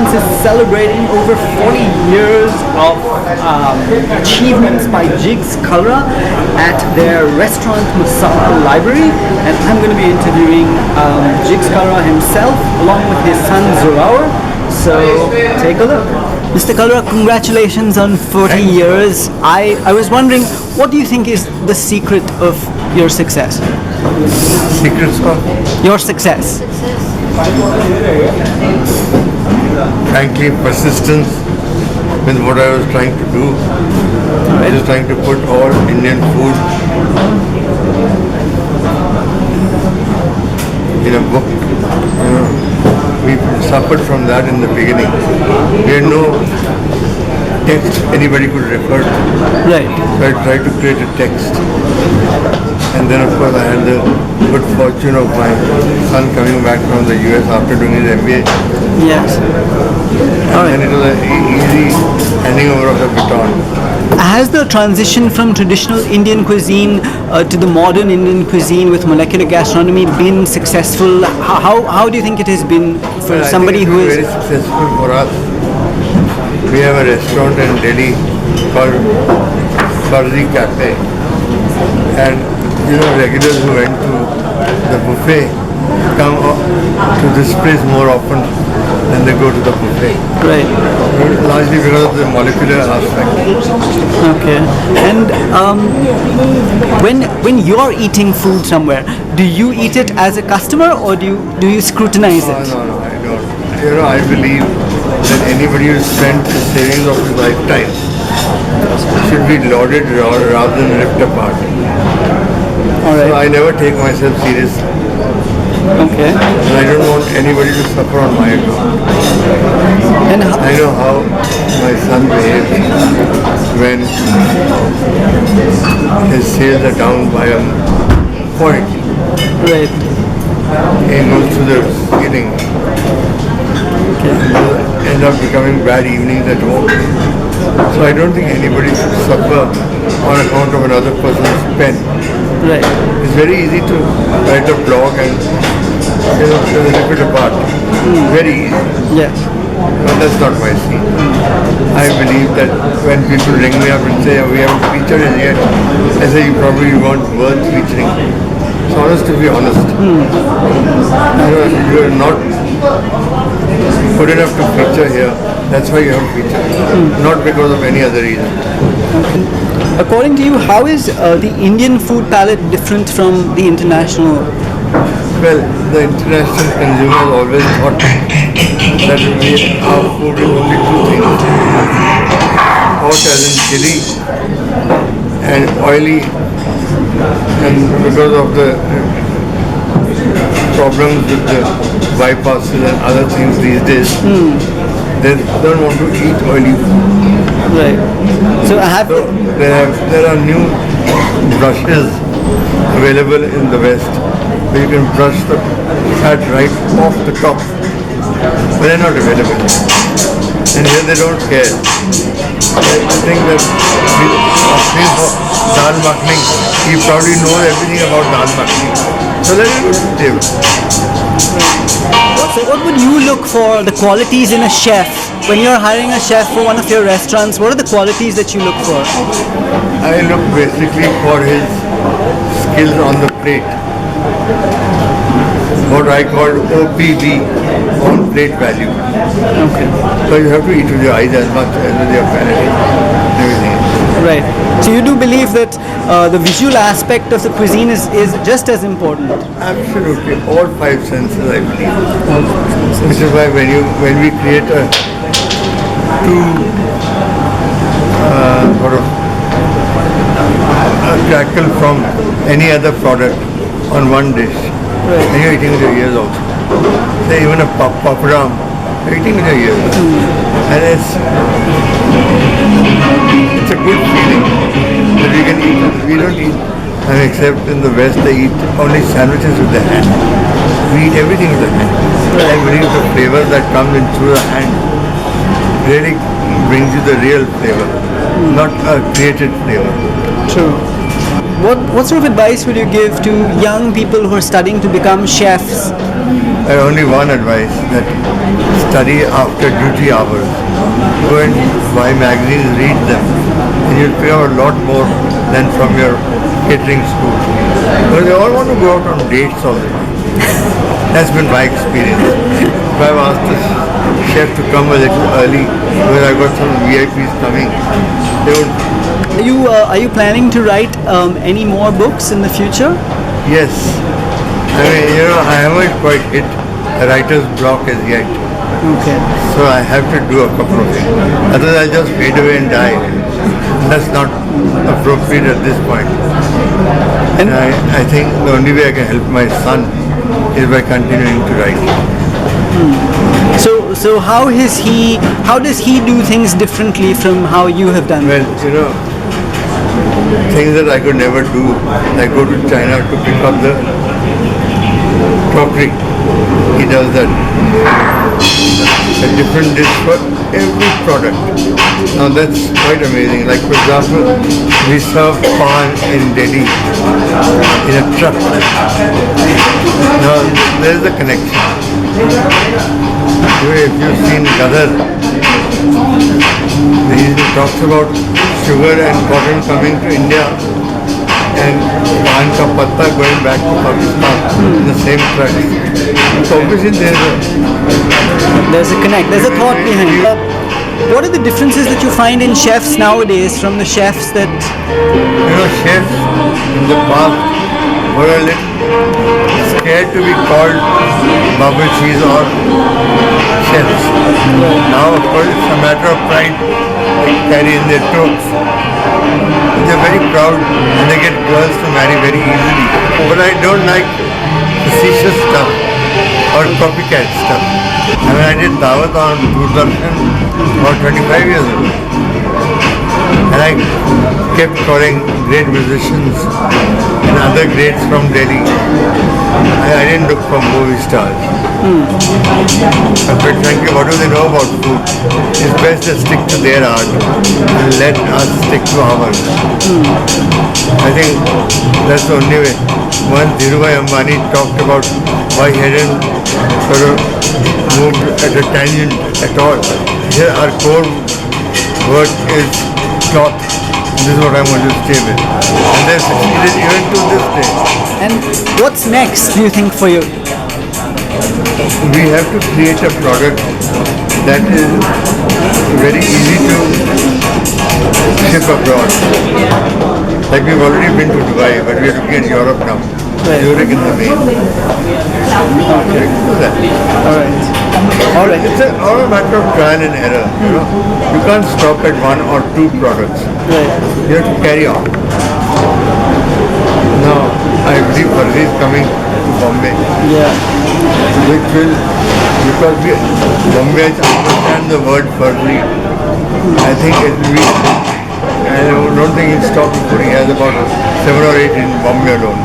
restaurants is celebrating over 40 years of achievements by Jiggs Kalra at their restaurant Masala library, and I'm going to be interviewing Jiggs Kalra himself along with his son Zorawar. So take a look. Mr. Kalra, congratulations on 40 years. I was wondering, what do you think is the secret of your success? Secrets of? Your success. Frankly, persistence with what I was trying to do. I was trying to put all Indian food in a book. We suffered from that in the beginning. We had no text anybody could refer to. Right. So I tried to create a text. And then of course I had the good fortune of my son coming back from the US after doing his MBA. Yes. And it was an easy handing over of the baton. Has the transition from traditional Indian cuisine to the modern Indian cuisine with molecular gastronomy been successful? How do you think it has been for somebody who is... very successful for us. We have a restaurant in Delhi called Farzi Cafe. And regulars who went to the buffet come to this place more often than they go to the buffet. Right. Largely because of the molecular aspect. Okay. And when you're eating food somewhere, do you eat it as a customer or do you scrutinize it? No, I don't. I believe that anybody who spent the savings of his lifetime should be lauded rather than ripped apart. All right. So I never take myself seriously. Okay. And I don't want anybody to suffer on my account. And I know how my son behaves when his sales are down by a point. right. He goes to the eating. Okay. End up becoming bad evenings at home. So I don't think anybody should suffer on account of another person's pen. Right. It's very easy to write a blog and rip it apart. Very easy. Yeah. But that's not my scene. I believe that when people ring me up and say, we haven't featured it yet, I say, you probably weren't worth featuring. It's honest to be honest. You're not good enough to feature here. That's why you haven't featured. Not because of any other reason. According to you, how is the Indian food palette different from the international? Well, the international consumer always thought that our food is only two things. Hot as in chili and oily, and because of the problems with the bypasses and other things these days, they don't want to eat oily food. Right. So There are new brushes available in the West where you can brush the fat right off the top, but they're not available. And here they don't care. I think that dal makhani, he probably knows everything about dal makhani. So let him do it. So what would you look for, the qualities in a chef? When you're hiring a chef for one of your restaurants, what are the qualities that you look for? I look basically for his skills on the plate. What I call OPV, on plate value. Okay. So you have to eat with your eyes as much as with your palate and everything. Right. So you do believe that the visual aspect of the cuisine is just as important? Absolutely. All five senses, I believe. Which is why when we create a sort of a crackle from any other product on one dish, and you're eating with your ears also. Say even a papadam, you're eating with your ears. And it's a good feeling that we can eat. We don't eat, except in the West they eat only sandwiches with the hand. We eat everything with the hand. I believe the flavor that comes in through the hand really brings you the real flavor, not a created flavor. True. What sort of advice would you give to young people who are studying to become chefs? I only one advice, that study after duty hours. Go and buy magazines, read them, and you'll pick up a lot more than from your catering school. Because they all want to go out on dates all the time. That's been my experience. If I've asked the chef to come a little early, because I've got some VIPs coming, they would. Are you planning to write any more books in the future? Yes. I mean, I haven't quite hit a writer's block as yet. Okay. So I have to do a couple of things. Otherwise I'll just fade away and die. That's not appropriate at this point. And I think the only way I can help my son is by continuing to write. So how does he do things differently from how you have done? Well, things that I could never do, like go to China to pick up the crockery. He does that. A different dish for every product. Now that's quite amazing. Like for example, we serve pan in Delhi in a truck. Now there's a connection. If you've seen Gadar, he talks about sugar and cotton coming to India and pan ka patta going back to Pakistan in the same truck. So obviously there's a connect, there's a thought behind it. What are the differences that you find in chefs nowadays from the chefs that... Chefs in the past were a little scared to be called babushis or chefs. Now of course it's a matter of pride. They carry in their throats. They're very proud and they get girls to marry very easily. But I don't like facetious stuff or copycat stuff. I mean, I did Dawat on Doordarshan about 25 years ago. And I kept calling great musicians and other greats from Delhi. I didn't look for movie stars. But frankly, what do they know about food? It's best to stick to their art and let us stick to ours. I think that's the only way. Once Dhirubhai Ambani talked about why he hadn't sort of moved at a tangent at all. Here our core work is cloth. This is what I'm going to stay with. And they've succeeded even to this day. And what's next, do you think, for you? We have to create a product that is very easy to ship abroad. Like we've already been to Dubai, but we're looking at Europe now. Right. Zurich in the main. Okay, do that. Alright. It's all a matter of trial and error. You can't stop at one or two products. Right. You have to carry on. Now, I believe Farzi is coming to Bombay. Yeah. Which will, because Bombay understand the word Farzi, I think it will be, I don't think he'll stop before he has about 7 or 8 in Bombay alone.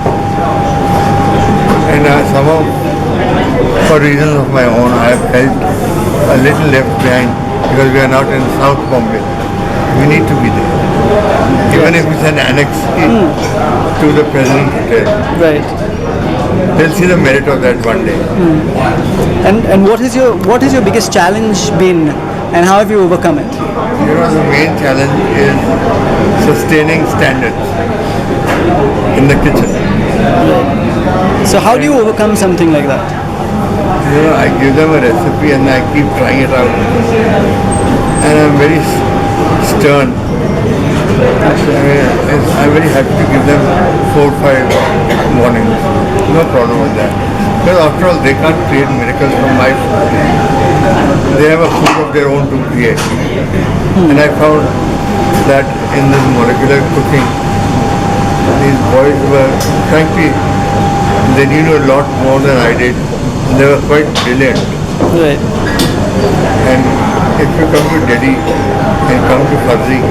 And somehow, for reasons of my own, I have felt a little left behind because we are not in South Bombay. We need to be there. Even if it's an annex to the President Hotel. Right. They'll see the merit of that one day. And what is your biggest challenge been, and how have you overcome it? The main challenge is sustaining standards in the kitchen. So how do you overcome something like that? I give them a recipe and I keep trying it out. And I'm very stern. I'm very happy to give them 4 or 5 warnings. No problem with that. Because after all, they can't create miracles from my food. They have a food of their own to create. And I found that in this molecular cooking, these boys were, frankly, they knew a lot more than I did. They were quite brilliant. Right. And if you come to Delhi and come to Farzi,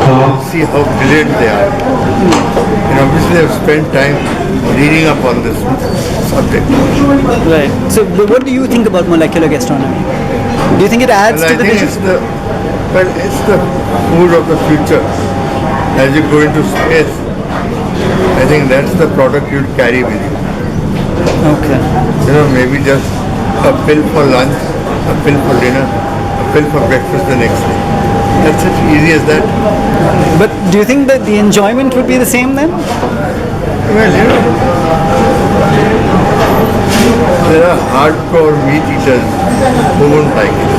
you'll see how brilliant they are. And obviously they've spent time reading up on this subject. Right. So what do you think about molecular gastronomy? Do you think it adds to the dishes? It's the food of the future. As you go into space, I think that's the product you'd carry with you. Okay. Maybe just a pill for lunch, a pill for dinner, a pill for breakfast the next day. That's as easy as that. But do you think that the enjoyment would be the same then? Well, there are hardcore meat eaters who won't like it.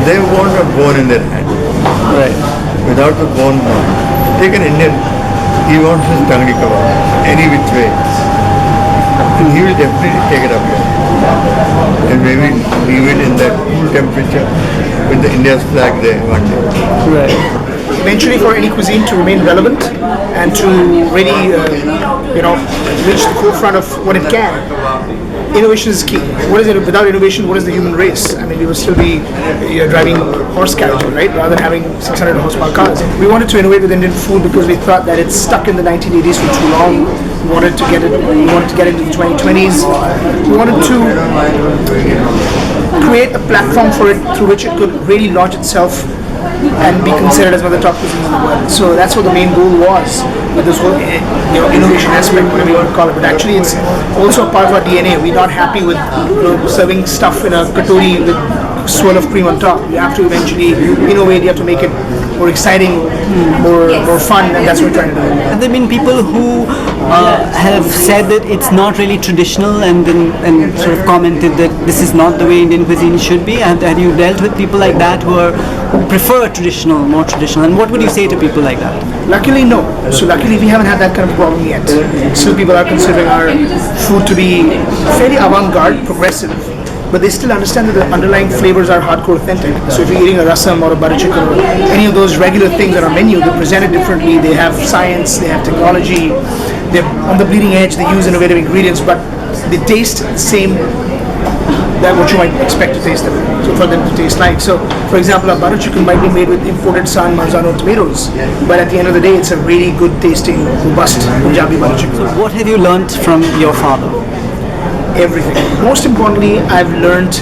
They want a bone in their hand. Right. Without the bone, no. Take an Indian, he wants his tangri kebab, any which way. And he will definitely take it up here. And maybe leave it in that cool temperature with the India's flag there one day. Right. Eventually, for any cuisine to remain relevant and to really, reach the forefront of what it can, innovation is key. What is it? Without innovation, what is the human race? I mean, we would still be driving horse carriage, right? Rather than having 600 horsepower cars. We wanted to innovate with Indian food because we thought that it's stuck in the 1980s for too long. We wanted to get it. We wanted to get into the 2020s. We wanted to create a platform for it through which it could really launch itself and be considered as one of the top cuisines in the world. So that's what the main goal was with this whole innovation aspect, whatever you want to call it. But actually, it's also a part of our DNA. We're not happy with serving stuff in a katori with swirl of cream on top. You have to eventually innovate. You have to make it more exciting, more fun, and that's what we're trying to do. Have there been people who have said that it's not really traditional and sort of commented that this is not the way Indian cuisine should be? Have you dealt with people like that who prefer traditional, more traditional? And what would you say to people like that? Luckily, no. So luckily, we haven't had that kind of problem yet. Still, people are considering our food to be fairly avant-garde, progressive, but they still understand that the underlying flavors are hardcore authentic. So if you're eating a rasam or a butter chicken or any of those regular things on our menu, they're presented differently. They have science, they have technology, they're on the bleeding edge, they use innovative ingredients, but they taste the same that what you might expect to taste them, so for them to taste like. So, for example, a butter chicken might be made with imported San Marzano tomatoes, but at the end of the day, it's a really good tasting, robust Punjabi butter chicken. What have you learnt from your father? Everything. Most importantly, I've learned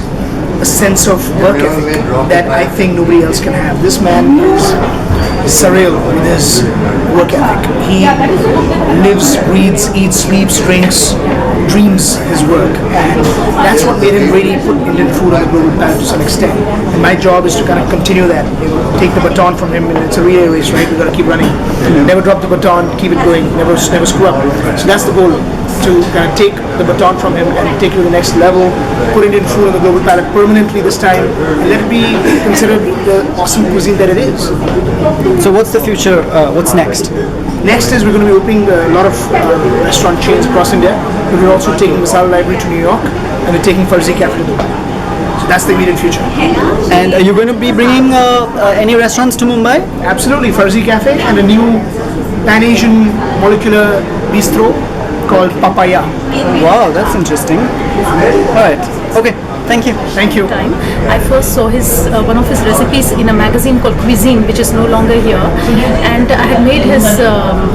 a sense of work ethic that I think nobody else can have. This man is surreal with his work ethic. He lives, breathes, eats, sleeps, drinks, dreams his work, and that's what made him really put Indian food on the global palette to some extent. And my job is to kind of continue that, take the baton from him, and it's a relay race, right? We've got to keep running, never drop the baton, keep it going, never screw up. So that's the goal, to kind of take the baton from him and take it to the next level, put Indian food on the global palette permanently this time, and let it be considered the awesome cuisine that it is. So what's the future? What's next? Next is we're going to be opening a lot of restaurant chains across India, but we're also taking Masala Library to New York, and we're taking Farzi Cafe to Dubai. So that's the immediate future. And are you going to be bringing any restaurants to Mumbai? Absolutely, Farzi Cafe and a new Pan-Asian molecular bistro called Papaya. Wow, that's interesting. All right. Okay. Thank you. Thank you. Time. I first saw his one of his recipes in a magazine called Cuisine, which is no longer here, and I had made his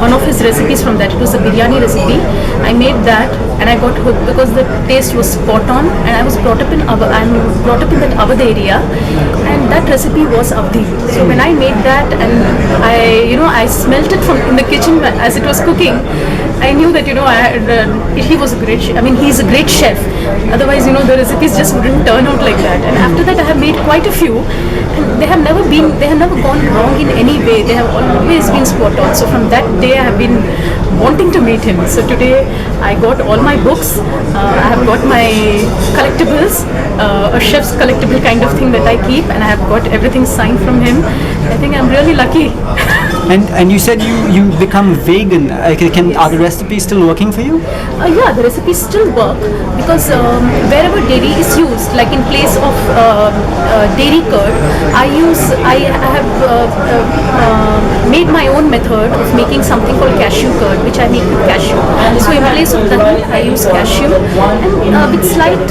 one of his recipes from that. It was a biryani recipe. I made that, and I got hooked because the taste was spot on. And I was brought up in I'm brought up in that Awadh area, and that recipe was Avdi. So when I made that, and I smelt it from in the kitchen as it was cooking, I knew that he was a great chef. I mean, he's a great chef. Otherwise, the recipes just wouldn't turn out like that. And after that, I have made quite a few, and they have never gone wrong in any way. They have always been spot on. So from that day, I have been wanting to meet him. So today, I got all my books. I have got my collectibles, a chef's collectible kind of thing that I keep, and I have got everything signed from him. I think I'm really lucky. And you said you become vegan. Are the recipes still working for you? Yeah, the recipes still work because wherever dairy is used, like in place of dairy curd, I have made my own method of making something called cashew curd, which I make with cashew. So in place of dahi, I use cashew, and with slight,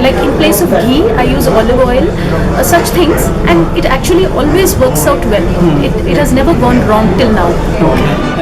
like in place of ghee, I use olive oil, such things, and it actually always works out well. It has never gone wrong till now. Okay.